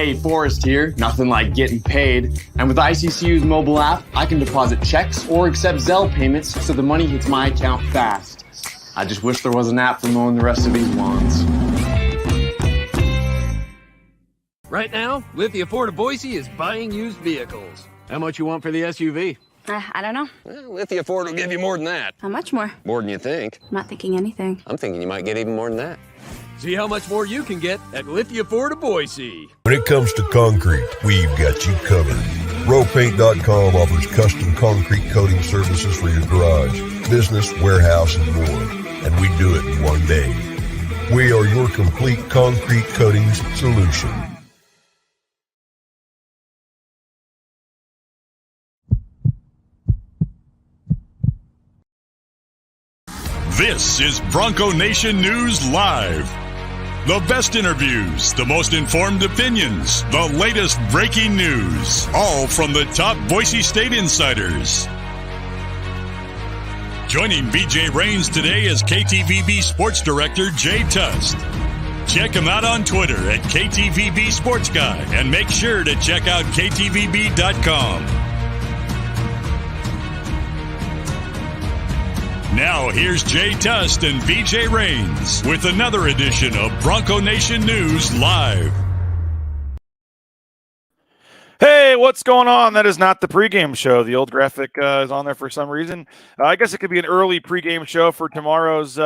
Hey, Forrest here. Nothing like getting paid. And with ICCU's mobile app, I can deposit checks or accept Zelle payments so the money hits my account fast. I just wish there was an app for mowing the rest of these lawns. Right now, Lithia Ford of Boise is buying used vehicles. How much you want for the SUV? I don't know. Well, Lithia Ford will give you more than that. How much more? More than you think. I'm not thinking anything. I'm thinking you might get even more than that. See how much more you can get at Lithia Ford of Boise. When it comes to concrete, we've got you covered. RowPaint.com offers custom concrete coating services for your garage, business, warehouse, and more. And we do it in one day. We are your complete concrete coatings solution. This is Bronco Nation News Live. The best interviews, the most informed opinions, the latest breaking news, all from the top Boise State insiders. Joining BJ Rains today is KTVB Sports Director Jay Tust. Check him out on Twitter at KTVB Sports Guy and make sure to check out KTVB.com. Now, here's Jay Tust and BJ Rains with another edition of Bronco Nation News Live. Hey, what's going on? That is not the pregame show. The old graphic is on there for some reason. I guess it could be an early pregame show for tomorrow's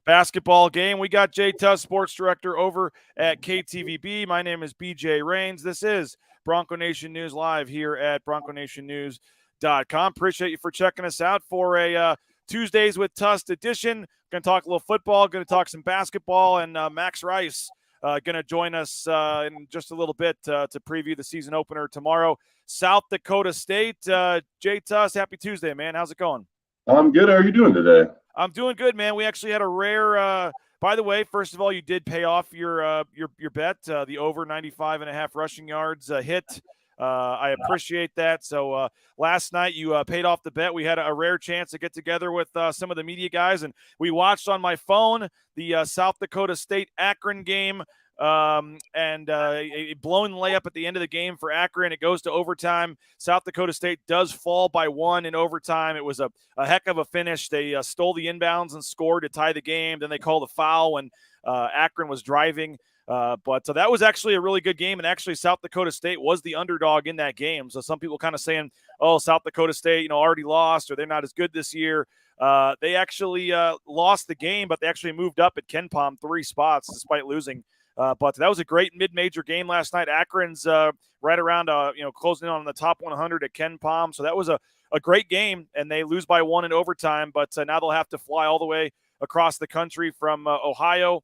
basketball game. We got Jay Tust, sports director over at KTVB. My name is BJ Rains. This is Bronco Nation News Live here at BroncoNationNews.com. Appreciate you for checking us out for a Tuesdays with Tust edition. Going to talk a little football, going to talk some basketball, and Max Rice going to join us in just a little bit to preview the season opener tomorrow. South Dakota State. Jay Tust, happy Tuesday, man. How's it going? I'm good. How are you doing today? I'm doing good, man. We actually had a rare by the way, first of all, you did pay off your bet, the over 95.5 rushing yards hit. I appreciate that. So last night you paid off the bet. We had a rare chance to get together with some of the media guys, and we watched on my phone the South Dakota State Akron game, and a blown layup at the end of the game for Akron. It goes to overtime. South Dakota State does fall by 1 in overtime. It was a heck of a finish. They stole the inbounds and scored to tie the game. Then they called a foul when Akron was driving. But that was actually a really good game, and actually South Dakota State was the underdog in that game. So some people kind of saying, oh, South Dakota State, already lost, or they're not as good this year. They actually lost the game, but they actually moved up at KenPom 3 spots despite losing. But that was a great mid-major game last night. Akron's right around, closing in on the top 100 at KenPom. So that was a great game, and they lose by 1 in overtime. But now they'll have to fly all the way across the country from Ohio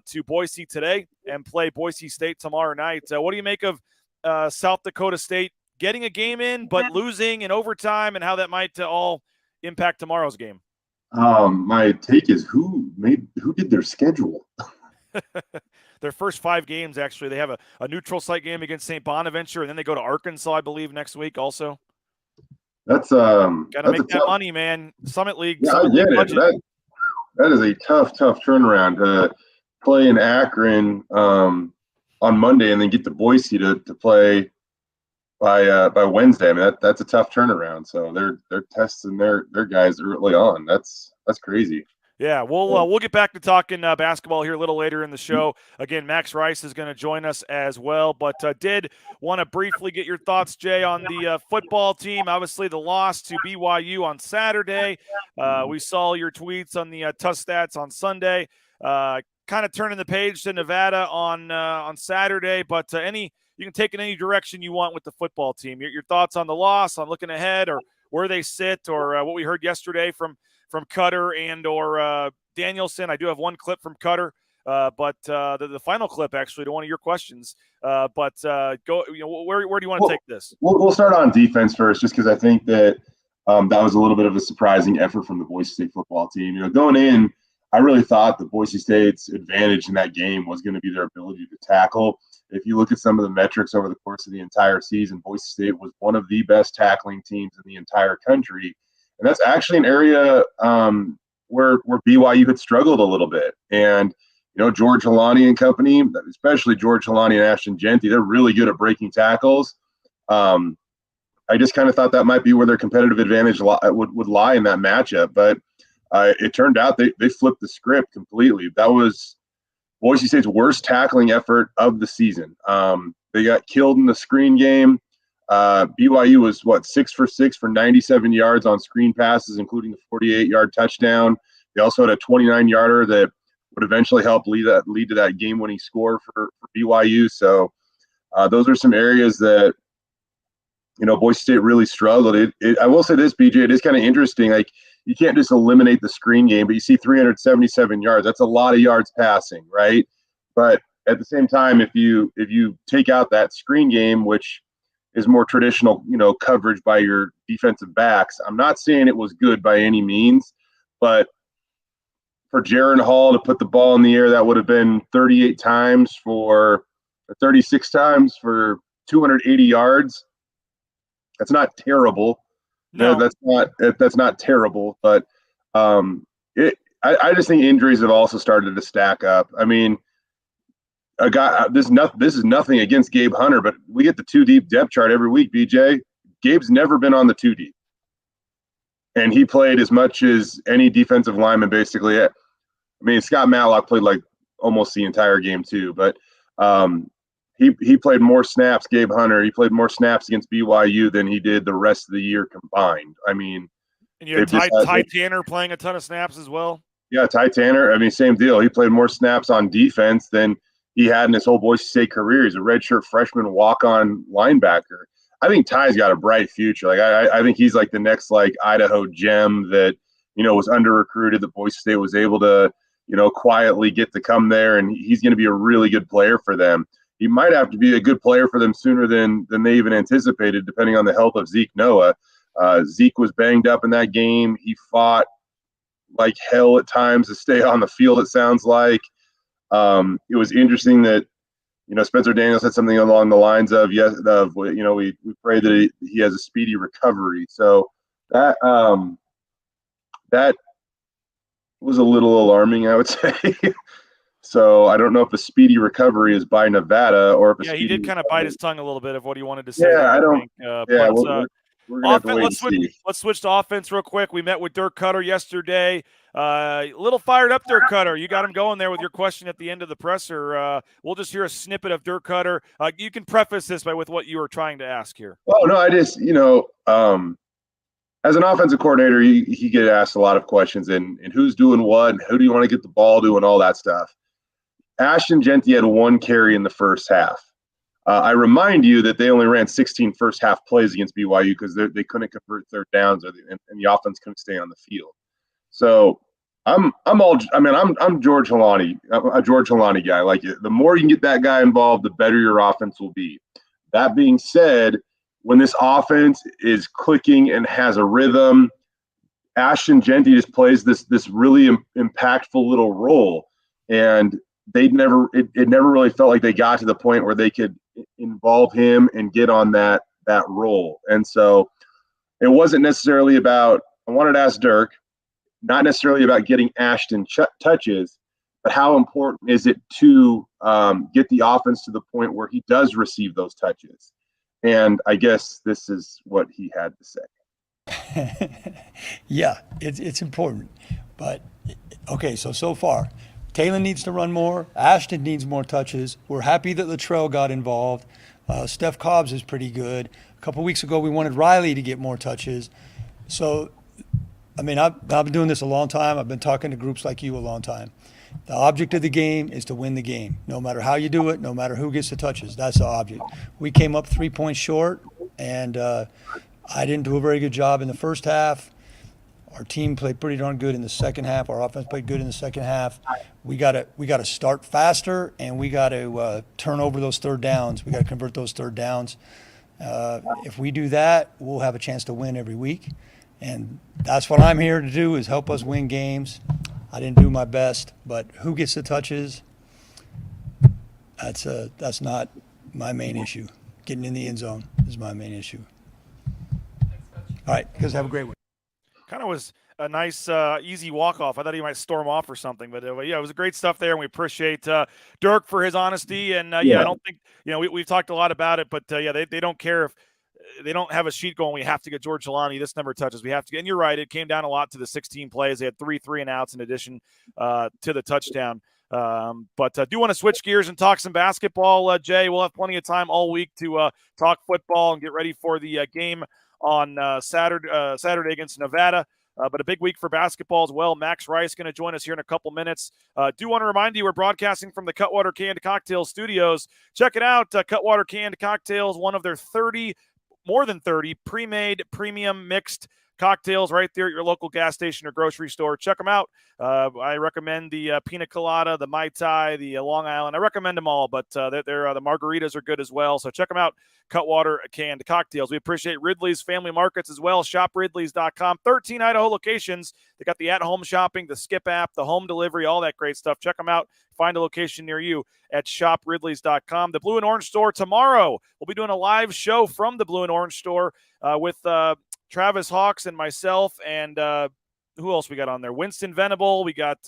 to Boise today and play Boise State tomorrow night. What do you make of South Dakota State getting a game in but losing in overtime, and how that might all impact tomorrow's game? My take is who did their schedule? Their first 5 games, actually. They have a neutral site game against St. Bonaventure, and then they go to Arkansas, I believe, next week also. That's got to make that money, man. Summit League. Yeah, Summit League budget. That is a tough turnaround. Play in Akron on Monday and then get to Boise to play by Wednesday. I mean, that's a tough turnaround. So they're testing their guys early on. That's crazy. Yeah, we'll get back to talking basketball here a little later in the show. Again, Max Rice is going to join us as well. But did want to briefly get your thoughts, Jay, on the football team. Obviously, the loss to BYU on Saturday. We saw your tweets on the Tust Stats on Sunday. Kind of turning the page to Nevada on Saturday. But you can take it in any direction you want with the football team. Your thoughts on the loss, on looking ahead, or where they sit, or what we heard yesterday from Cutter and or Danielson. I do have one clip from Cutter, but the final clip actually to one of your questions. But go, where do you want to take this? We'll start on defense first, just because I think that that was a little bit of a surprising effort from the Boise State football team. Going in, I really thought that Boise State's advantage in that game was going to be their ability to tackle. If you look at some of the metrics over the course of the entire season, Boise State was one of the best tackling teams in the entire country. And that's actually an area where BYU had struggled a little bit. And, George Halani and company, especially George Halani and Ashton Genty, they're really good at breaking tackles. I just kind of thought that might be where their competitive advantage would lie in that matchup. But it turned out they flipped the script completely. That was Boise State's worst tackling effort of the season. They got killed in the screen game. BYU was, 6 for 6 for 97 yards on screen passes, including a 48-yard touchdown. They also had a 29-yarder that would eventually help lead to that game-winning score for BYU. So those are some areas that, Boise State really struggled. I will say this, BJ, it is kind of interesting. Like, you can't just eliminate the screen game, but you see 377 yards. That's a lot of yards passing, right? But at the same time, if you take out that screen game, which is more traditional, coverage by your defensive backs, I'm not saying it was good by any means, but for Jaron Hall to put the ball in the air, that would have been 36 times for 280 yards. That's not terrible. No, that's not terrible, but I just think injuries have also started to stack up. I mean, this is nothing against Gabe Hunter, but we get the 2 deep depth chart every week, BJ. Gabe's never been on the 2 deep. And he played as much as any defensive lineman basically. I mean, Scott Matlock played like almost the entire game too, but he played more snaps, Gabe Hunter. He played more snaps against BYU than he did the rest of the year combined. I mean, and you have Ty Tanner playing a ton of snaps as well. Yeah, Ty Tanner. I mean, same deal. He played more snaps on defense than he had in his whole Boise State career. He's a redshirt freshman walk-on linebacker. I think Ty's got a bright future. Like I think he's like the next like Idaho gem that was under recruited that Boise State was able to quietly get to come there, and he's going to be a really good player for them. He might have to be a good player for them sooner than they even anticipated, depending on the health of Zeke Noah. Zeke was banged up in that game. He fought like hell at times to stay on the field, it sounds like. It was interesting that, Spencer Daniels said something along the lines of, we pray that he has a speedy recovery. So that was a little alarming, I would say. So I don't know if a speedy recovery is by Nevada or if he did kind of bite his tongue a little bit of what he wanted to say. Yeah, I don't. We're gonna have to wait and see. Let's switch to offense real quick. We met with Dirk Cutter yesterday. A little fired up, Dirk Cutter. You got him going there with your question at the end of the presser. We'll just hear a snippet of Dirk Cutter. You can preface this with what you were trying to ask here. Oh no, I just as an offensive coordinator, he get asked a lot of questions and who's doing what and who do you want to get the ball to and all that stuff. Ashton Genty had 1 carry in the first half. I remind you that they only ran 16 first half plays against BYU because they couldn't convert third downs and the offense couldn't stay on the field. So I'm George Halani. I'm a George Halani guy. Like, the more you can get that guy involved, the better your offense will be. That being said, when this offense is clicking and has a rhythm, Ashton Genty just plays this really impactful little role, and it never really felt like they got to the point where they could involve him and get on that role. And so it wasn't necessarily about, I wanted to ask Dirk, not necessarily about getting Ashton touches, but how important is it to get the offense to the point where he does receive those touches? And I guess this is what he had to say. Yeah, it's important. But, okay, so far, Taylor needs to run more. Ashton needs more touches. We're happy that Latrell got involved. Steph Cobbs is pretty good. A couple weeks ago, we wanted Riley to get more touches. So, I mean, I've been doing this a long time. I've been talking to groups like you a long time. The object of the game is to win the game. No matter how you do it, no matter who gets the touches, that's the object. We came up 3 points short, and I didn't do a very good job in the first half. Our team played pretty darn good in the second half. Our offense played good in the second half. We got to start faster, and we got to turn over those third downs. We got to convert those third downs. If we do that, we'll have a chance to win every week, and that's what I'm here to do, is help us win games. I didn't do my best, but who gets the touches? That's not my main issue. Getting in the end zone is my main issue. All right, guys, have a great one. Kind of was a nice easy walk-off. I thought he might storm off or something. But, yeah, it was great stuff there, and we appreciate Dirk for his honesty. And, I don't think – we've talked a lot about it, but, they don't care if they don't have a sheet going. We have to get George Jelani this number of touches. We have to get – and you're right. It came down a lot to the 16 plays. They had 3 3-and-outs in addition to the touchdown. But I do want to switch gears and talk some basketball, Jay. We'll have plenty of time all week to talk football and get ready for the game on Saturday against Nevada. But a big week for basketball as well. Max Rice going to join us here in a couple minutes. Do want to remind you we're broadcasting from the Cutwater Canned Cocktail Studios. Check it out. Cutwater Canned Cocktails, one of their more than 30 pre-made premium mixed cocktails right there at your local gas station or grocery store. Check them out. I recommend the Pina Colada, the Mai Tai, the Long Island. I recommend them all, but the margaritas are good as well. So check them out. Cutwater Canned Cocktails. We appreciate Ridley's Family Markets as well. ShopRidleys.com. 13 Idaho locations. They got the at-home shopping, the Skip app, the home delivery, all that great stuff. Check them out. Find a location near you at ShopRidleys.com. The Blue and Orange Store tomorrow. We'll be doing a live show from the Blue and Orange Store with Travis Hawks and myself, and who else we got on there? Winston Venable. We got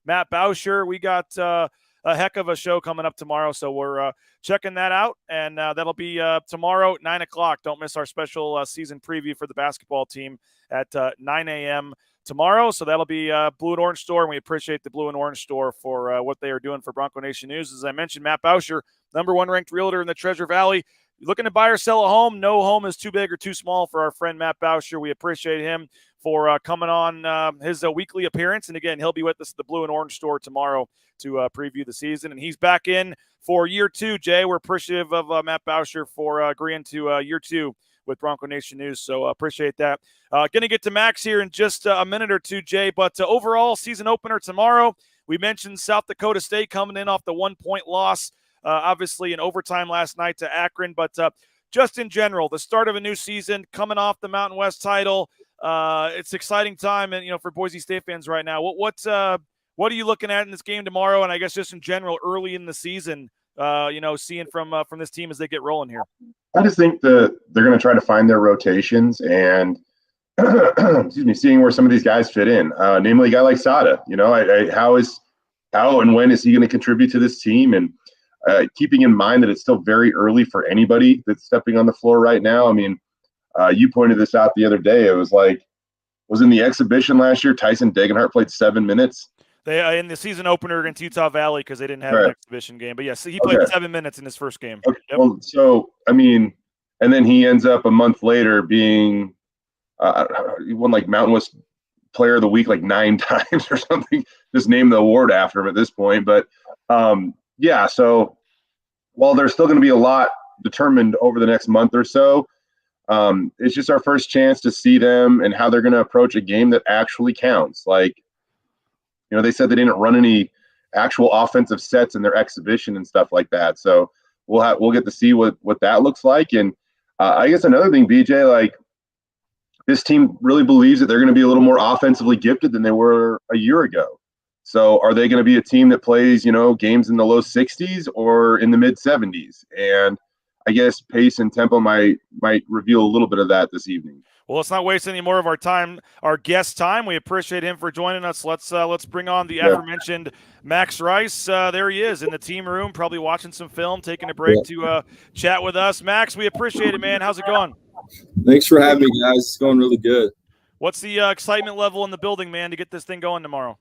Matt Bauscher. We got a heck of a show coming up tomorrow, so we're checking that out, and that'll be tomorrow at 9 o'clock. Don't miss our special season preview for the basketball team at 9 a.m. tomorrow. So that'll be Blue and Orange Store, and we appreciate the Blue and Orange Store for what they are doing for Bronco Nation News. As I mentioned, Matt Bauscher, #1 ranked realtor in the Treasure Valley. Looking to buy or sell a home? No home is too big or too small for our friend Matt Bauscher. We appreciate him for coming on his weekly appearance. And, again, he'll be with us at the Blue and Orange Store tomorrow to preview the season. And he's back in for year 2, Jay. We're appreciative of Matt Bauscher for agreeing to year 2 with Bronco Nation News. So appreciate that. Going to get to Max here in just a minute or two, Jay. But overall, season opener tomorrow. We mentioned South Dakota State coming in off the 1-point loss. Obviously in overtime last night to Akron, but just in general, the start of a new season, coming off the Mountain West title, it's exciting time, and for Boise State fans right now. What are you looking at in this game tomorrow, and I guess just in general early in the season, seeing from this team as they get rolling here? I just think that they're going to try to find their rotations and seeing where some of these guys fit in, namely a guy like Sada. How and when is he going to contribute to this team? And keeping in mind that it's still very early for anybody that's stepping on the floor right now. I mean, you pointed this out the other day. It was in the exhibition last year, Tyson Degenhart played 7 minutes. They in the season opener against Utah Valley because they didn't have an exhibition game. But, yes, he played 7 minutes in his first game. Okay. Yep. Well, so, I mean, and then he ends up a month later being he won Mountain West Player of the Week 9 times or something. Just name the award after him at this point. But, yeah, so while there's still going to be a lot determined over the next month or so, it's just our first chance to see them and how they're going to approach a game that actually counts. They said they didn't run any actual offensive sets in their exhibition and stuff like that. So we'll get to see what that looks like. And I guess another thing, BJ, this team really believes that they're going to be a little more offensively gifted than they were a year ago. So are they going to be a team that plays, games in the low 60s or in the mid 70s? And I guess pace and tempo might reveal a little bit of that this evening. Well, let's not waste any more of our time, our guest time. We appreciate him for joining us. Let's bring on the aforementioned Max Rice. There he is in the team room, probably watching some film, taking a break to chat with us. Max, we appreciate it, man. How's it going? Thanks for having me, guys. It's going really good. What's the excitement level in the building, man, to get this thing going tomorrow?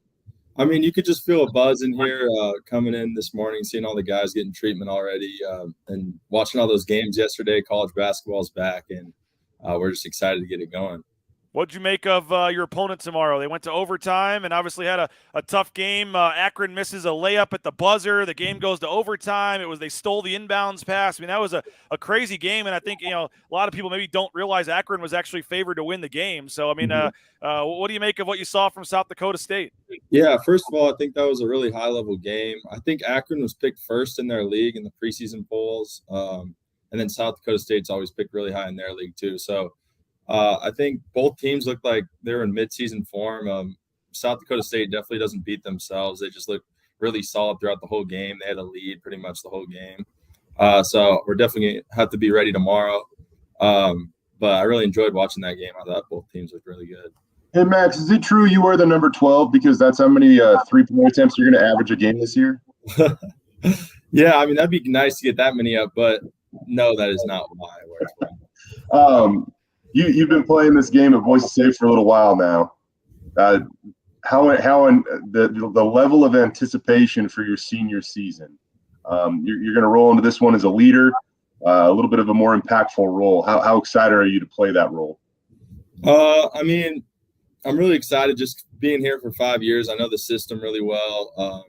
I mean, you could just feel a buzz in here coming in this morning, seeing all the guys getting treatment already, and watching all those games yesterday. College basketball's back, and we're just excited to get it going. What'd you make of your opponent tomorrow? They went to overtime and obviously had a tough game. Akron misses a layup at the buzzer. The game goes to overtime. They stole the inbounds pass. I mean, that was a crazy game, and I think a lot of people maybe don't realize Akron was actually favored to win the game. So, I mean, what do you make of what you saw from South Dakota State? Yeah, first of all, I think that was a really high-level game. I think Akron was picked first in their league in the preseason polls, and then South Dakota State's always picked really high in their league too. So I think both teams look like they're in midseason form. South Dakota State definitely doesn't beat themselves. They just look really solid throughout the whole game. They had a lead pretty much the whole game. So we're definitely going to have to be ready tomorrow. But I really enjoyed watching that game. I thought both teams looked really good. Hey, Max, is it true you are the number 12 because that's how many 3-point attempts you're going to average a game this year? Yeah, I mean, that'd be nice to get that many up, but no, that is not why I wear 12. You've been playing this game at Boise State for a little while now. How the level of anticipation for your senior season? You're going to roll into this one as a leader, a little bit of a more impactful role. How excited are you to play that role? I mean, I'm really excited just being here for 5 years. I know the system really well.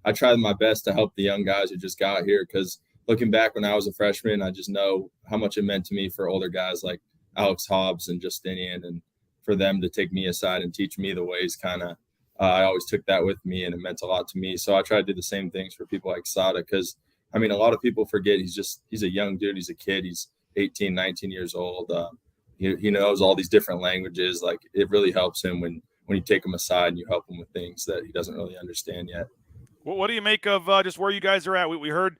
I tried my best to help the young guys who just got here because looking back when I was a freshman, I just know how much it meant to me for older guys like Alex Hobbs and Justinian, and for them to take me aside and teach me the ways kind of I always took that with me, and it meant a lot to me. So I try to do the same things for people like Sada because, I mean, a lot of people forget he's a young dude. He's a kid. He's 18, 19 years old. He knows all these different languages. Like, it really helps him when you take him aside and you help him with things that he doesn't really understand yet. Well, what do you make of just where you guys are at? We heard,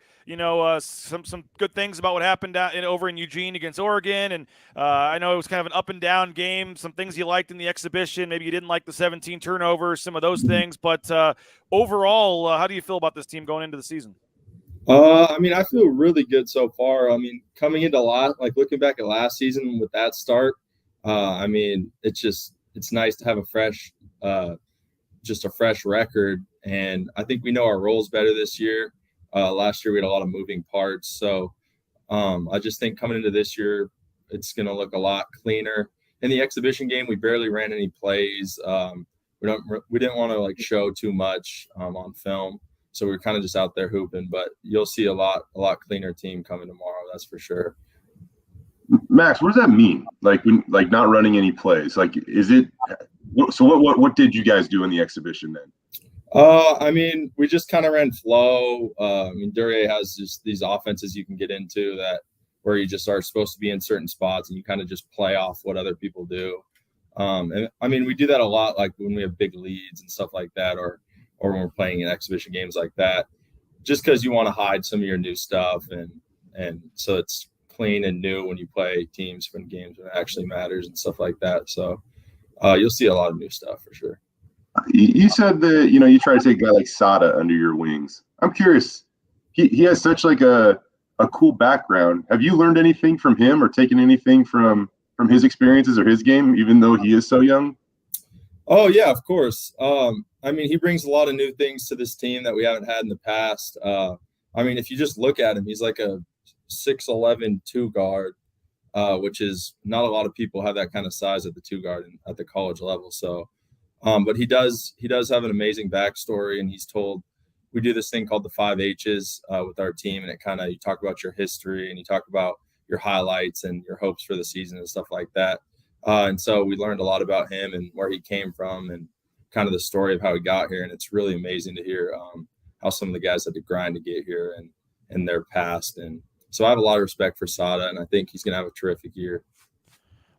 some good things about what happened over in Eugene against Oregon, and I know it was kind of an up and down game. Some things you liked in the exhibition, maybe you didn't like the 17 turnovers, some of those things. But overall, how do you feel about this team going into the season? I mean, I feel really good so far. I mean, coming into looking back at last season with that start, I mean, it's nice to have a fresh record. And I think we know our roles better this year. Last year we had a lot of moving parts. So I just think coming into this year, it's going to look a lot cleaner. In the exhibition game, we barely ran any plays. We didn't want to show too much on film. So we were kind of just out there hooping, but you'll see a lot cleaner team coming tomorrow. That's for sure. Max, what does that mean? Not running any plays? Is it? So what did you guys do in the exhibition then? I mean, we just kind of ran flow. I mean, Duryea has just these offenses you can get into where you just are supposed to be in certain spots and you kind of just play off what other people do. And I mean, we do that a lot, like when we have big leads and stuff like that, or when we're playing in exhibition games like that, just because you want to hide some of your new stuff. And so it's clean and new when you play teams when games when it actually matters and stuff like that. So you'll see a lot of new stuff for sure. You said that, you try to take a guy like Sada under your wings. I'm curious. He has such a cool background. Have you learned anything from him or taken anything from his experiences or his game, even though he is so young? Oh, yeah, of course. I mean, he brings a lot of new things to this team that we haven't had in the past. I mean, if you just look at him, he's like a 6'11" two guard, which is not a lot of people have that kind of size at the two guard at the college level. So, but he does have an amazing backstory, and he's told we do this thing called the 5 H's with our team, and it kind of, you talk about your history and you talk about your highlights and your hopes for the season and stuff like that. And so we learned a lot about him and where he came from and kind of the story of how he got here. And it's really amazing to hear how some of the guys had to grind to get here and their past. And so I have a lot of respect for Sada, and I think he's going to have a terrific year.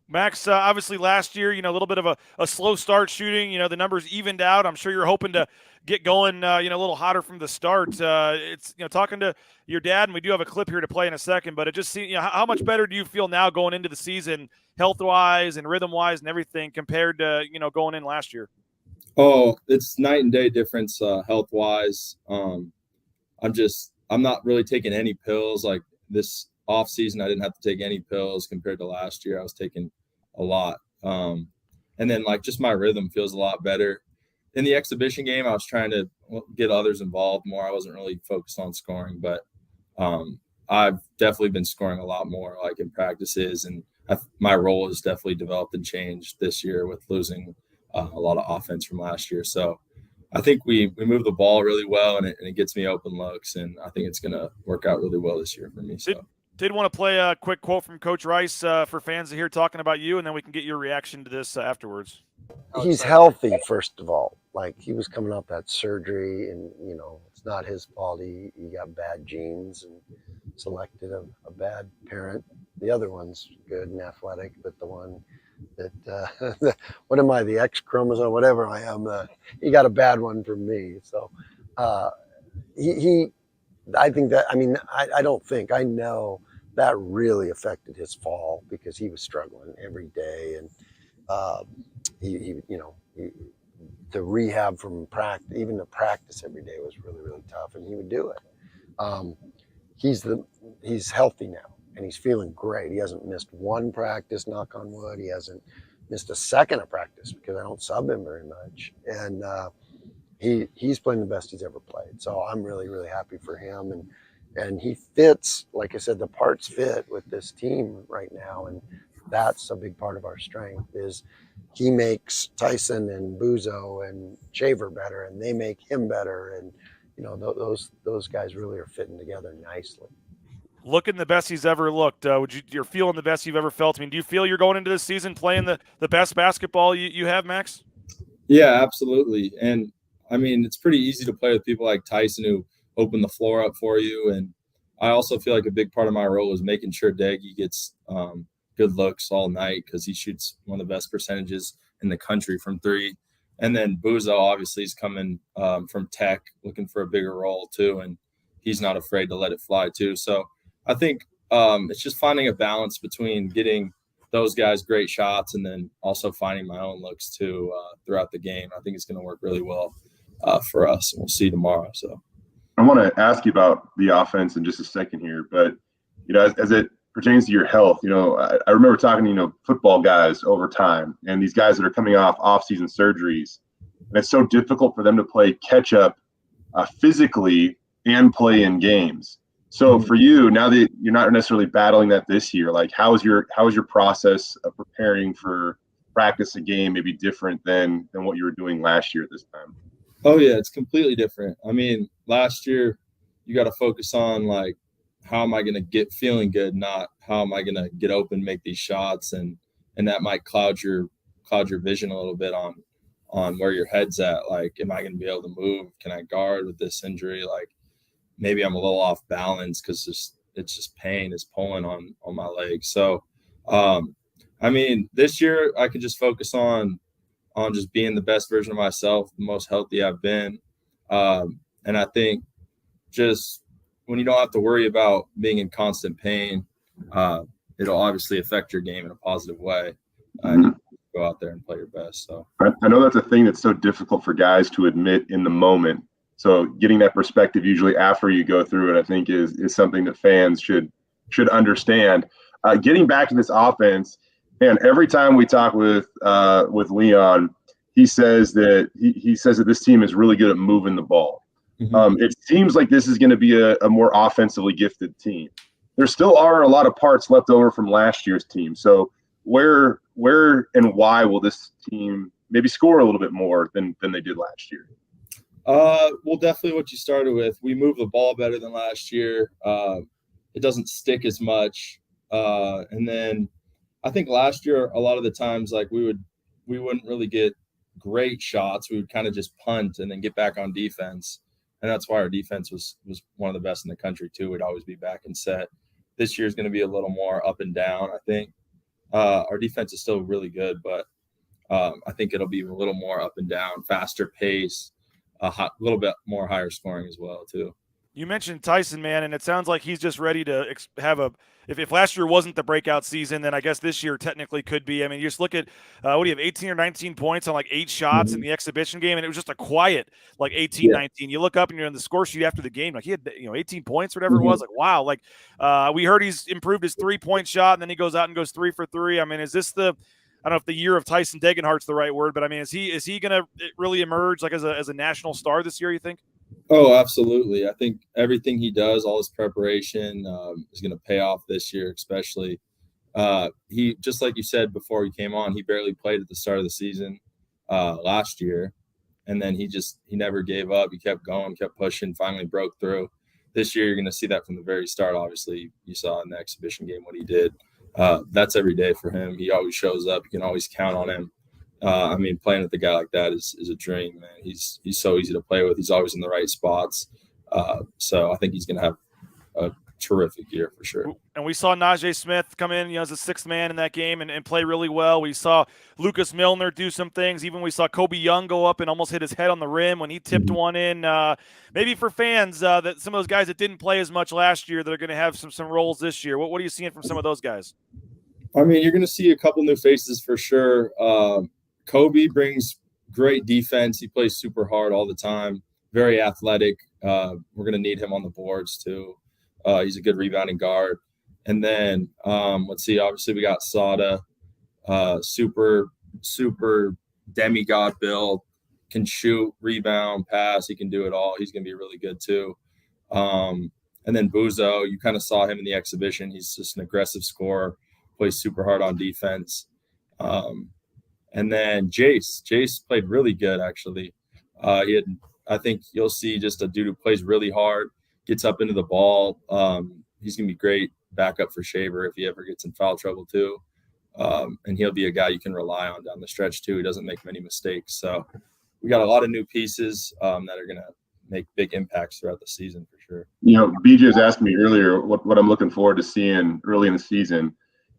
Max, obviously last year, a little bit of a slow start shooting. The numbers evened out. I'm sure you're hoping to get going, a little hotter from the start. It's, talking to your dad, and we do have a clip here to play in a second, but it just seems, how much better do you feel now going into the season, health-wise and rhythm-wise and everything compared to, going in last year? Oh, it's night and day difference health-wise. I'm not really taking any pills. Like this off season, I didn't have to take any pills compared to last year. I was taking a lot. And then just my rhythm feels a lot better. In the exhibition game, I was trying to get others involved more. I wasn't really focused on scoring, but I've definitely been scoring a lot more in practices, and my role has definitely developed and changed this year with losing a lot of offense from last year. So I think we move the ball really well, and it gets me open looks, and I think it's going to work out really well this year for me. So. Did want to play a quick quote from Coach Rice for fans to hear talking about you, and then we can get your reaction to this afterwards. He's healthy, first of all. He was coming off that surgery, and, it's not his fault. He got bad genes and selected a bad parent. The other one's good and athletic, but the one that, what am I, the X chromosome, whatever I am, he got a bad one from me. So I think that, I know that really affected his fall because he was struggling every day. And The rehab from practice, even the practice every day was really, really tough, and he would do it. He's healthy now, and he's feeling great. He hasn't missed one practice, knock on wood. He hasn't missed a second of practice because I don't sub him very much, and he's playing the best he's ever played. So I'm really, really happy for him, and he fits, like I said, the parts fit with this team right now, and that's a big part of our strength is he makes Tyson and Buzo and Shaver better, and they make him better, and those guys really are fitting together nicely. Looking the best he's ever looked. You're feeling the best you've ever felt. I mean, do you feel you're going into this season playing the best basketball you have, Max? Yeah, absolutely. And I mean, it's pretty easy to play with people like Tyson who open the floor up for you. And I also feel like a big part of my role is making sure Daggy gets good looks all night because he shoots one of the best percentages in the country from three. And then Buzo obviously is coming from Tech, looking for a bigger role too, and he's not afraid to let it fly too. So I think it's just finding a balance between getting those guys great shots and then also finding my own looks too throughout the game. I think it's going to work really well for us, and we'll see tomorrow. So I want to ask you about the offense in just a second here, but as it pertains to your health, I remember talking to football guys over time, and these guys that are coming off-season surgeries, and it's so difficult for them to play catch up physically and play in games. So for you, now that you're not necessarily battling that this year, like how is your process of preparing for practice a game maybe different than what you were doing last year at this time? Oh yeah, it's completely different. I mean, last year you got to focus on like how am I going to get feeling good, not how am I going to get open, make these shots, and that might cloud your vision a little bit on where your head's at. Like, am I going to be able to move? Can I guard with this injury? Like, maybe I'm a little off balance because it's just pain is pulling on my legs. So, I mean, this year I could just focus on just being the best version of myself, the most healthy I've been, and I think just when you don't have to worry about being in constant pain, it'll obviously affect your game in a positive way. You go out there and play your best. So I know that's a thing that's so difficult for guys to admit in the moment. So getting that perspective usually after you go through it, I think is something that fans should understand. Getting back to this offense, man, every time we talk with Leon, he says that this team is really good at moving the ball. It seems like this is going to be a more offensively gifted team. There still are a lot of parts left over from last year's team. So where and why will this team maybe score a little bit more than they did last year? Well, definitely what you started with. We move the ball better than last year. It doesn't stick as much. And then I think last year, a lot of the times, like we wouldn't really get great shots. We would kind of just punt and then get back on defense. And that's why our defense was one of the best in the country too. We'd always be back and set. This year is going to be a little more up and down. I think our defense is still really good, but I think it'll be a little more up and down, faster pace, a little bit more higher scoring as well too. You mentioned Tyson, man, and it sounds like he's just ready to have if last year wasn't the breakout season, then I guess this year technically could be. I mean, you just look at, what do you have, 18 or 19 points on like 8 shots in the exhibition game, and it was just a quiet, like 18, 19. You look up and you're in the score sheet after the game, like he had, 18 points, whatever it was. Like, wow. Like, we heard he's improved his 3-point shot, and then he goes out and goes 3 for 3. I mean, is this I don't know if the year of Tyson Degenhardt's the right word, but I mean, is he going to really emerge like as a national star this year, you think? Oh, absolutely. I think everything he does, all his preparation is going to pay off this year, especially. He, just like you said before he came on, he barely played at the start of the season last year. And then he never gave up. He kept going, kept pushing, finally broke through. This year, you're going to see that from the very start. Obviously, you saw in the exhibition game what he did. That's every day for him. He always shows up. You can always count on him. I mean, playing with a guy like that is a dream, man. He's so easy to play with. He's always in the right spots. So I think he's going to have a terrific year for sure. And we saw Najee Smith come in, as a sixth man in that game and play really well. We saw Lucas Milner do some things. Even we saw Kobe Young go up and almost hit his head on the rim when he tipped one in. Maybe for fans, that some of those guys that didn't play as much last year that are going to have some roles this year. What are you seeing from some of those guys? I mean, you're going to see a couple new faces for sure. Kobe brings great defense. He plays super hard all the time, very athletic. We're going to need him on the boards too. He's a good rebounding guard. And then let's see, obviously we got Sada, super demigod build, can shoot, rebound, pass. He can do it all. He's going to be really good too. And then Buzo, you kind of saw him in the exhibition. He's just an aggressive scorer, plays super hard on defense. And then Jace played really good, actually. I think you'll see just a dude who plays really hard, gets up into the ball. He's going to be great backup for Shaver if he ever gets in foul trouble too. And he'll be a guy you can rely on down the stretch too. He doesn't make many mistakes. So we got a lot of new pieces that are going to make big impacts throughout the season for sure. You know, BJ was asking me earlier what I'm looking forward to seeing early in the season.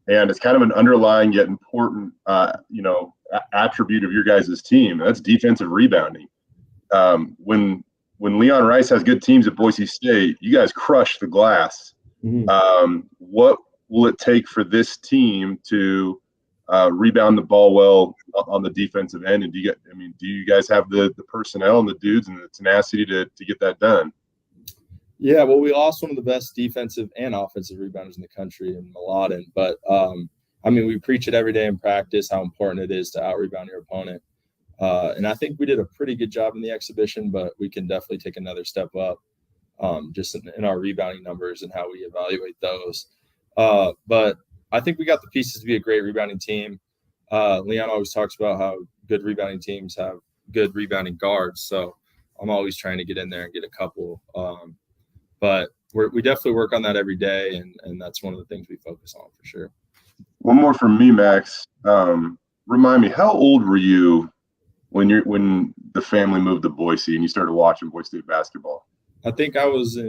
And it's kind of an underlying yet important, attribute of your guys' team. That's defensive rebounding. When Leon Rice has good teams at Boise State, you guys crush the glass. Mm-hmm. What will it take for this team to rebound the ball well on the defensive end? And do you guys have the personnel and the dudes and the tenacity to get that done? Yeah, well, we lost one of the best defensive and offensive rebounders in the country in Mladen. But, we preach it every day in practice, how important it is to out-rebound your opponent. And I think we did a pretty good job in the exhibition, but we can definitely take another step up just in our rebounding numbers and how we evaluate those. But I think we got the pieces to be a great rebounding team. Leon always talks about how good rebounding teams have good rebounding guards. So I'm always trying to get in there and get a couple. But we definitely work on that every day, and that's one of the things we focus on for sure. One more from me, Max. Remind me, how old were you when the family moved to Boise and you started watching Boise State basketball? I think I was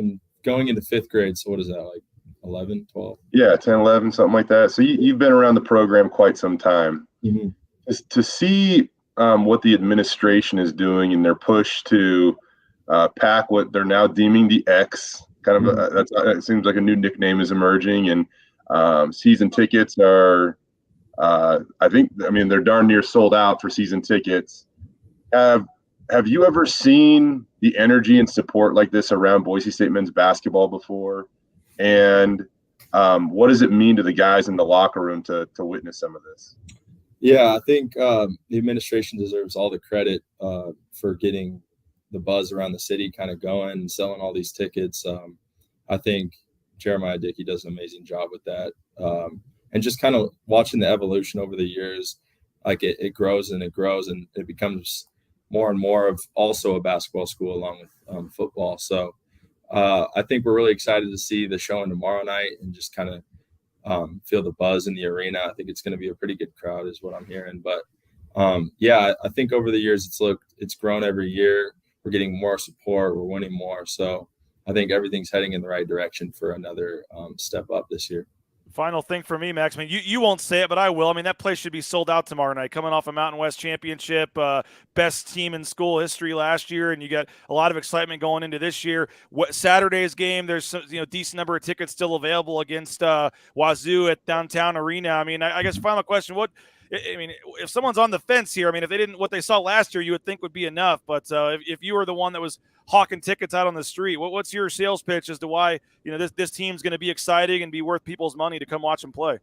going into fifth grade. So what is that, like 11, 12? Yeah, 10, 11, something like that. So you've been around the program quite some time. Mm-hmm. To see what the administration is doing in their push to pack what they're now deeming the X, kind of it seems like a new nickname is emerging, and season tickets are they're darn near sold out for season tickets. Have you ever seen the energy and support like this around Boise State men's basketball before? And what does it mean to the guys in the locker room to witness some of this? Yeah, I think the administration deserves all the credit for getting the buzz around the city kind of going and selling all these tickets. I think Jeremiah Dickey does an amazing job with that. And just kind of watching the evolution over the years, like it grows and it grows and it becomes more and more of also a basketball school along with football. So I think we're really excited to see the showing tomorrow night and just kind of feel the buzz in the arena. I think it's going to be a pretty good crowd is what I'm hearing. But I think over the years it's grown every year. We're getting more support. We're winning more. So I think everything's heading in the right direction for another step up this year. Final thing for me, Max. I mean, you won't say it, but I will. I mean, that place should be sold out tomorrow night. Coming off a Mountain West championship, best team in school history last year, and you got a lot of excitement going into this year. Saturday's game, there's some, decent number of tickets still available against Wazoo at Downtown Arena. I mean, I guess final question: if someone's on the fence here, if they didn't what they saw last year, you would think would be enough. But if you were the one that was hawking tickets out on the street, what's your sales pitch as to why this team's going to be exciting and be worth people's money to come watch them play?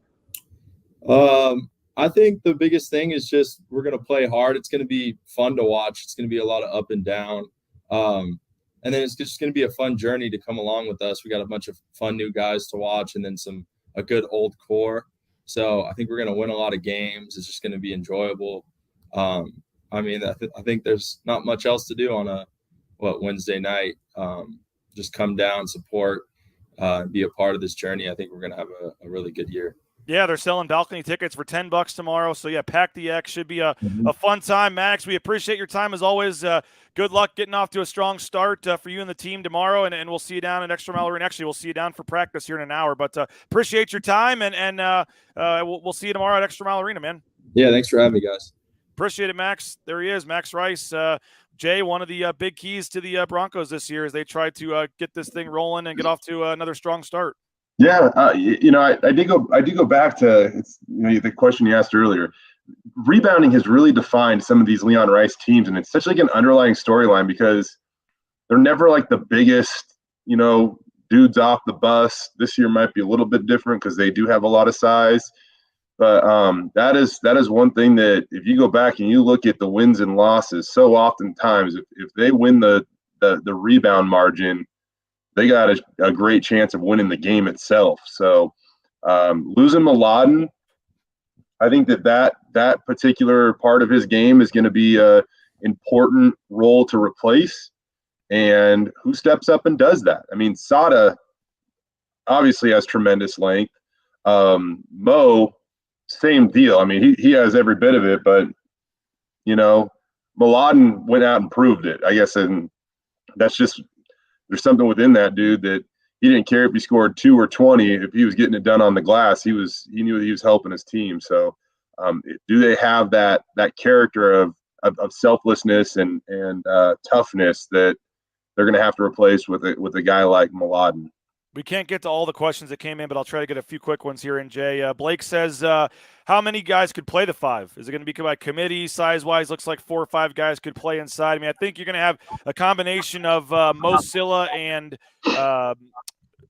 I think the biggest thing is just we're going to play hard. It's going to be fun to watch. It's going to be a lot of up and down. And then it's just going to be a fun journey to come along with us. We got a bunch of fun new guys to watch and then a good old core. So I think we're going to win a lot of games. It's just going to be enjoyable. I think there's not much else to do on a Wednesday night. Just come down, support, be a part of this journey. I think we're going to have a really good year. Yeah, they're selling balcony tickets for $10 tomorrow. So, yeah, Pack the X should be a fun time. Max, we appreciate your time as always. Good luck getting off to a strong start for you and the team tomorrow, and we'll see you down at Extra Mile Arena. Actually, we'll see you down for practice here in an hour. But appreciate your time, and we'll see you tomorrow at Extra Mile Arena, man. Yeah, thanks for having me, guys. Appreciate it, Max. There he is, Max Rice. Jay, one of the big keys to the Broncos this year as they try to get this thing rolling and get off to another strong start. Yeah, I did go back to the question you asked earlier. Rebounding has really defined some of these Leon Rice teams, and it's such like an underlying storyline because they're never like the biggest, dudes off the bus. This year might be a little bit different because they do have a lot of size. But that is one thing that if you go back and you look at the wins and losses, so oftentimes if they win the rebound margin, they got a great chance of winning the game itself. So losing Mladen, I think that particular part of his game is going to be a important role to replace. And who steps up and does that? I mean, Sada obviously has tremendous length. Mo, same deal. I mean, he has every bit of it, but Mladen went out and proved it, I guess, and that's just there's something within that dude that he didn't care if he scored 2 or 20. If he was getting it done on the glass, he knew he was helping his team. So, do they have that character of selflessness and toughness that they're going to have to replace with a guy like Mladen? We can't get to all the questions that came in, but I'll try to get a few quick ones here. And Jay, Blake says, how many guys could play the 5? Is it going to be by committee? Size-wise, looks like 4 or 5 guys could play inside. I mean, I think you're going to have a combination of Mo Silla and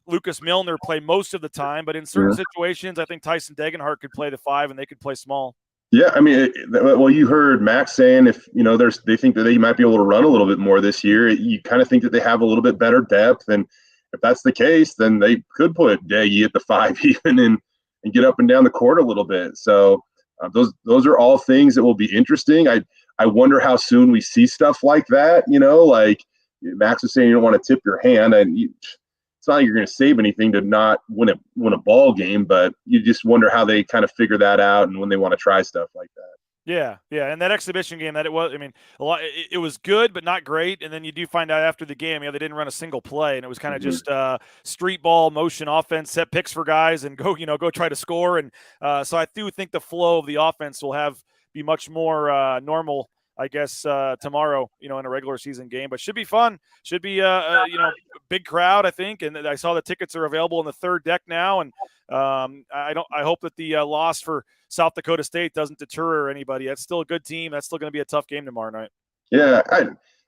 Lucas Milner play most of the time. But in certain situations, I think Tyson Degenhart could play the 5, and they could play small. Yeah, I mean, you heard Max saying if they think that they might be able to run a little bit more this year. You kind of think that they have a little bit better depth, and if that's the case, then they could put Daggy at the 5 even and get up and down the court a little bit. So those are all things that will be interesting. I wonder how soon we see stuff like that. Like Max was saying, you don't want to tip your hand, and it's not like you're going to save anything to not win a ball game, but you just wonder how they kind of figure that out and when they want to try stuff like that. Yeah, and that exhibition game that it was, I mean, it was good, but not great. And then you do find out after the game, they didn't run a single play, and it was kind of just street ball, motion offense, set picks for guys, and go try to score. And so I do think the flow of the offense will be much more normal, I guess, tomorrow, in a regular season game. But should be fun. Should be big crowd, I think. And I saw the tickets are available in the third deck now. And I hope that the loss for South Dakota State doesn't deter anybody. That's still a good team. That's still going to be a tough game tomorrow night. Yeah,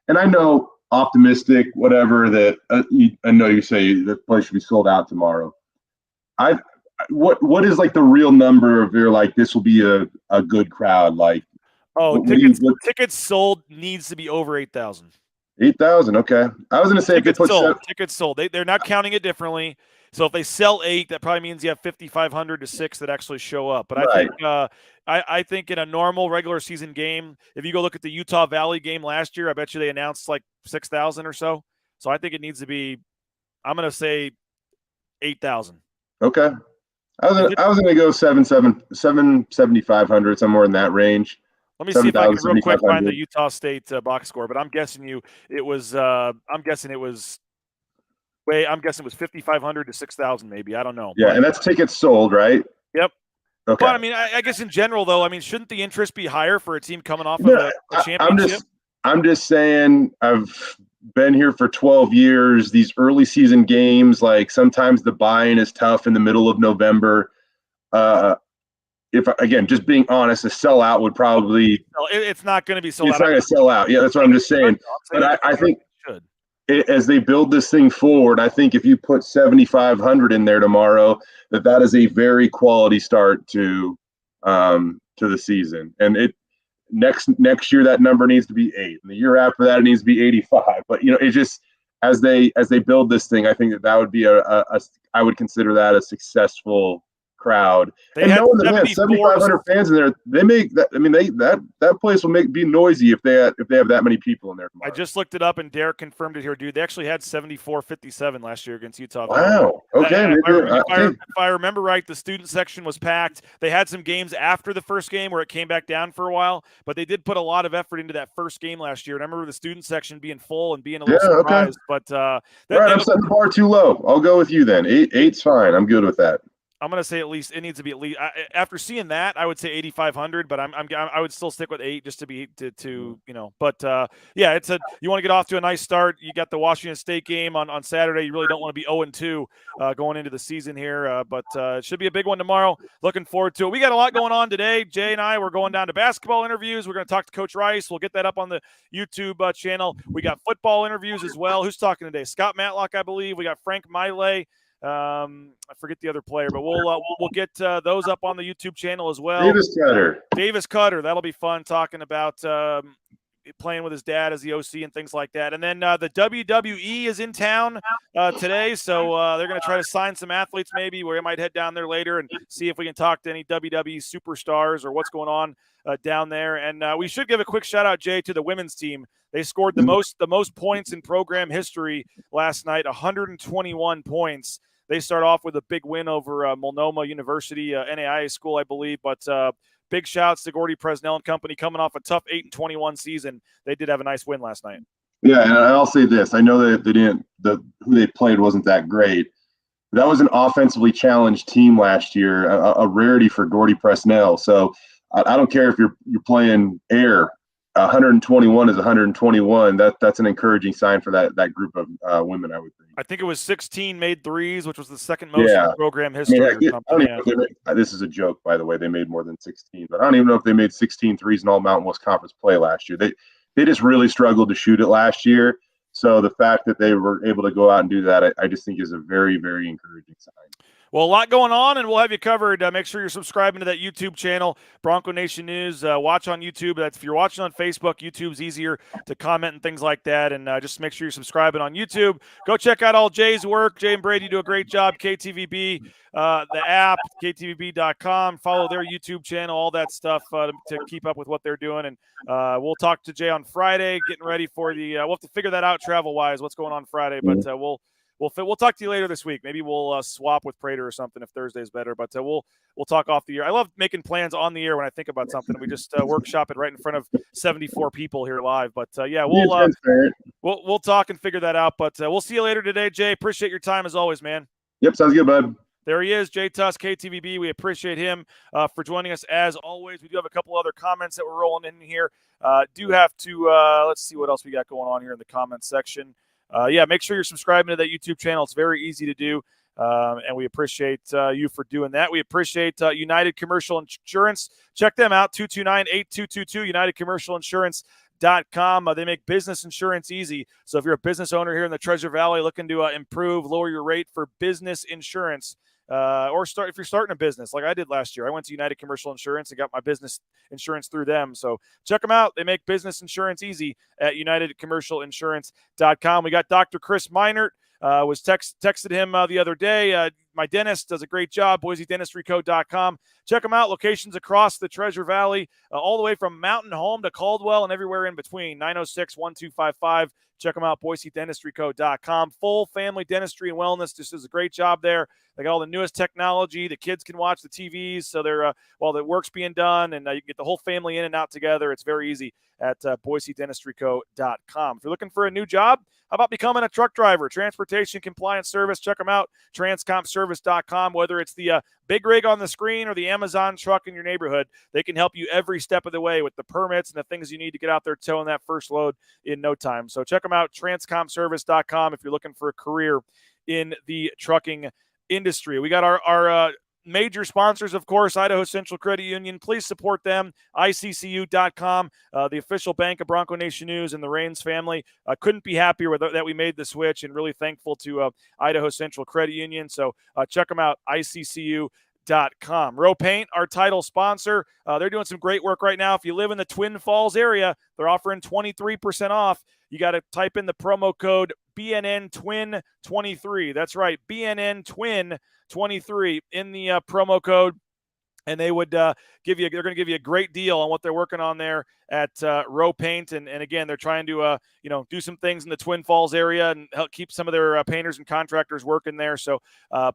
I know optimistic, whatever, that I know you say the place should be sold out tomorrow. What is like the real number of you're like this will be a good crowd like? Oh, tickets sold needs to be over 8,000. 8,000, okay. I was going to say tickets sold. They're not counting it differently. So if they sell 8, that probably means you have 5,500 to 6 that actually show up. But I think in a normal regular season game, if you go look at the Utah Valley game last year, I bet you they announced like 6,000 or so. So I think it needs to be, I'm going to say 8,000. Okay. I was going to go 7,500, somewhere in that range. Let me see if I can real quick find the Utah State box score, but I'm guessing it was 5,500 to 6,000 maybe. I don't know. Yeah, and that's tickets sold, right? Yep. Okay. But I mean, I guess in general though, I mean, shouldn't the interest be higher for a team coming off of a championship? I'm just saying I've been here for 12 years. These early season games, like sometimes the buy-in is tough in the middle of November. If again, just being honest, a sellout would probably. It's not going to be sold out. It's not going to sell out. Yeah, that's what I'm just saying. But I think as they build this thing forward, I think if you put 7,500 in there tomorrow, that is a very quality start to the season. And next year that number needs to be 8, and the year after that it needs to be 85. But it just as they build this thing, I think that would be I would consider that a successful crowd. They and knowing that 7,500 fans in there, they make that. I mean, that place will be noisy if they have that many people in there tomorrow. I just looked it up, and Derek confirmed it here, dude. They actually had 74-57 last year against Utah. Wow. Okay. If I remember right, the student section was packed. They had some games after the first game where it came back down for a while, but they did put a lot of effort into that first game last year. And I remember the student section being full and being a little surprised. Okay. But all right, I'm setting the bar too low. I'll go with you then. 8's fine. I'm good with that. I'm going to say at least it needs to be at least after seeing that, I would say 8,500, but I would still stick with 8 just to be but yeah, you want to get off to a nice start. You got the Washington State game on Saturday. You really don't want to be 0-2 going into the season here, but it should be a big one tomorrow. Looking forward to it. We got a lot going on today. Jay and I, we're going down to basketball interviews. We're going to talk to Coach Rice. We'll get that up on the YouTube channel. We got football interviews as well. Who's talking today? Scott Matlock, I believe. We got Frank Miley. I forget the other player, but we'll get those up on the YouTube channel as well. Davis Cutter. That'll be fun, talking about playing with his dad as the OC and things like that. And then the WWE is in town today, so they're going to try to sign some athletes maybe. We might head down there later and see if we can talk to any WWE superstars or what's going on down there. And we should give a quick shout out, Jay, to the women's team. They scored the most points in program history last night, 121 points. They start off with a big win over Multnomah University, NAIA school, I believe. But big shouts to Gordy Presnell and company coming off a tough 8-21 season. They did have a nice win last night. Yeah, and I'll say this. I know that who they played wasn't that great. That was an offensively challenged team last year, a rarity for Gordy Presnell. So I don't care if you're playing air. 121 is 121. That's an encouraging sign for that group of women, I would think. I think it was 16 made threes, which was the second most in program history. This is a joke, by the way. They made more than 16, but I don't even know if they made 16 threes in all Mountain West Conference play last year. They just really struggled to shoot it last year. So the fact that they were able to go out and do that, I just think is a very, very encouraging sign. Well, a lot going on, and we'll have you covered. Make sure you're subscribing to that YouTube channel, Bronco Nation News. Watch on YouTube. If you're watching on Facebook, YouTube's easier to comment and things like that. And just make sure you're subscribing on YouTube. Go check out all Jay's work. Jay and Brady do a great job. KTVB, the app, KTVB.com. Follow their YouTube channel, all that stuff to keep up with what they're doing. And we'll talk to Jay on Friday, getting ready for we'll have to figure that out travel-wise, what's going on Friday. But we'll talk to you later this week. Maybe we'll swap with Prater or something if Thursday's better. But we'll talk off the air. I love making plans on the air when I think about something. We just workshop it right in front of 74 people here live. But we'll talk and figure that out. But we'll see you later today, Jay. Appreciate your time as always, man. Yep, sounds good, bud. There he is, Jay Tust, KTVB. We appreciate him for joining us as always. We do have a couple other comments that we're rolling in here. Do have to let's see what else we got going on here in the comments section. Make sure you're subscribing to that YouTube channel. It's very easy to do, and we appreciate you for doing that. We appreciate United Commercial Insurance. Check them out, 229-8222, UnitedCommercialInsurance.com. They make business insurance easy. So if you're a business owner here in the Treasure Valley looking to improve, lower your rate for business insurance, if you're starting a business like I did last year. I went to United Commercial Insurance and got my business insurance through them. So check them out. They make business insurance easy at UnitedCommercialInsurance.com. We got Dr. Chris Meinert. Texted him the other day. My dentist does a great job, BoiseDentistryCo.com. Check them out. Locations across the Treasure Valley, all the way from Mountain Home to Caldwell and everywhere in between. 906-1255. Check them out, BoiseDentistryCo.com. Full family dentistry and wellness. Just does a great job there. They got all the newest technology. The kids can watch the TVs, so they're while the work's being done, and you can get the whole family in and out together. It's very easy at BoiseDentistryCo.com. If you're looking for a new job, how about becoming a truck driver? Transportation Compliance Service. Check them out, TransCompService.com. Whether it's the big rig on the screen or the Amazon truck in your neighborhood, they can help you every step of the way with the permits and the things you need to get out there towing that first load in no time. So check them out, TransCompService.com, if you're looking for a career in the trucking industry. We got our major sponsors, of course, Idaho Central Credit Union. Please support them. ICCU.com, the official bank of Bronco Nation News and the Raines family. Couldn't be happier that we made the switch, and really thankful to Idaho Central Credit Union. So check them out, ICCU.com. Row Paint, our title sponsor. They're doing some great work right now. If you live in the Twin Falls area, they're offering 23% off. You got to type in the promo code BNN Twin 23. That's right, BNN Twin 23 in the promo code, and they're going to give you a great deal on what they're working on there at Row Paint. And again, they're trying to do some things in the Twin Falls area and help keep some of their painters and contractors working there. So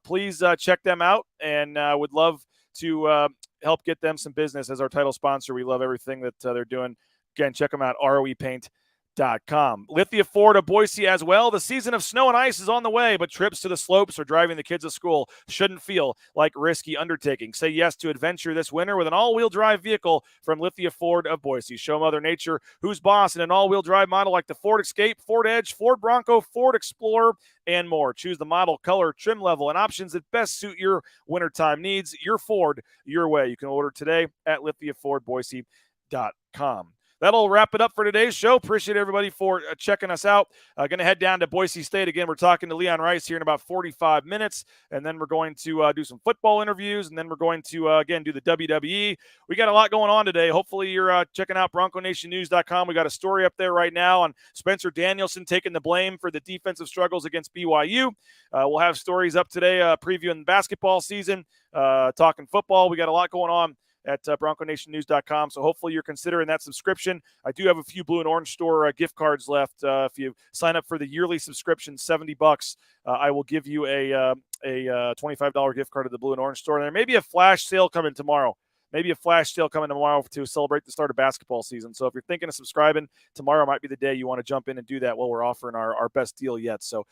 please check them out, and would love to help get them some business as our title sponsor. We love everything that they're doing. Again, check them out, ROEPaint.com. Lithia Ford of Boise as well. The season of snow and ice is on the way, but trips to the slopes or driving the kids to school shouldn't feel like risky undertaking. Say yes to adventure this winter with an all-wheel drive vehicle from Lithia Ford of Boise. Show Mother Nature who's boss in an all-wheel drive model like the Ford Escape, Ford Edge, Ford Bronco, Ford Explorer, and more. Choose the model, color, trim level, and options that best suit your wintertime needs. Your Ford, your way. You can order today at lithiafordboise.com. That'll wrap it up for today's show. Appreciate everybody for checking us out. Going to head down to Boise State. Again, we're talking to Leon Rice here in about 45 minutes, and then we're going to do some football interviews, and then we're going to, again, do the WWE. We got a lot going on today. Hopefully you're checking out BroncoNationNews.com. We got a story up there right now on Spencer Danielson taking the blame for the defensive struggles against BYU. We'll have stories up today previewing the basketball season, talking football. We got a lot going on at BroncoNationNews.com. So hopefully you're considering that subscription. I do have a few Blue and Orange Store gift cards left. If you sign up for the yearly subscription, $70, I will give you a $25 gift card to the Blue and Orange Store. And there may be a flash sale coming tomorrow. To celebrate the start of basketball season. So if you're thinking of subscribing, tomorrow might be the day you want to jump in and do that. Well, we're offering our best deal yet. So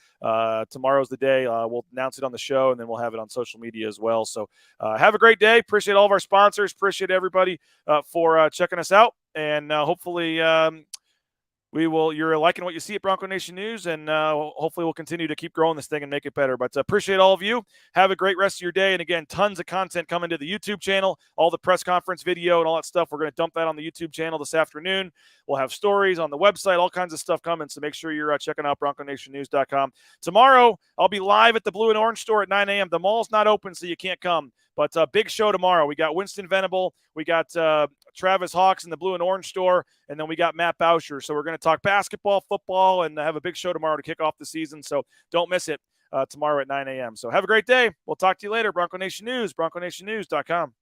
tomorrow's the day. We'll announce it on the show, and then we'll have it on social media as well. So have a great day. Appreciate all of our sponsors. Appreciate everybody for checking us out. And hopefully you're liking what you see at Bronco Nation News, and hopefully we'll continue to keep growing this thing and make it better. But appreciate all of you. Have a great rest of your day. And again, tons of content coming to the YouTube channel, all the press conference video and all that stuff. We're going to dump that on the YouTube channel this afternoon. We'll have stories on the website, all kinds of stuff coming. So make sure you're checking out BroncoNationNews.com. Tomorrow, I'll be live at the Blue and Orange Store at 9 a.m. The mall's not open, so you can't come. But big show tomorrow. We got Winston Venable. We got Travis Hawks in the Blue and Orange Store. And then we got Matt Boucher. So we're going to talk basketball, football, and have a big show tomorrow to kick off the season. So don't miss it tomorrow at 9 a.m. So have a great day. We'll talk to you later. Bronco Nation News, BroncoNationNews.com.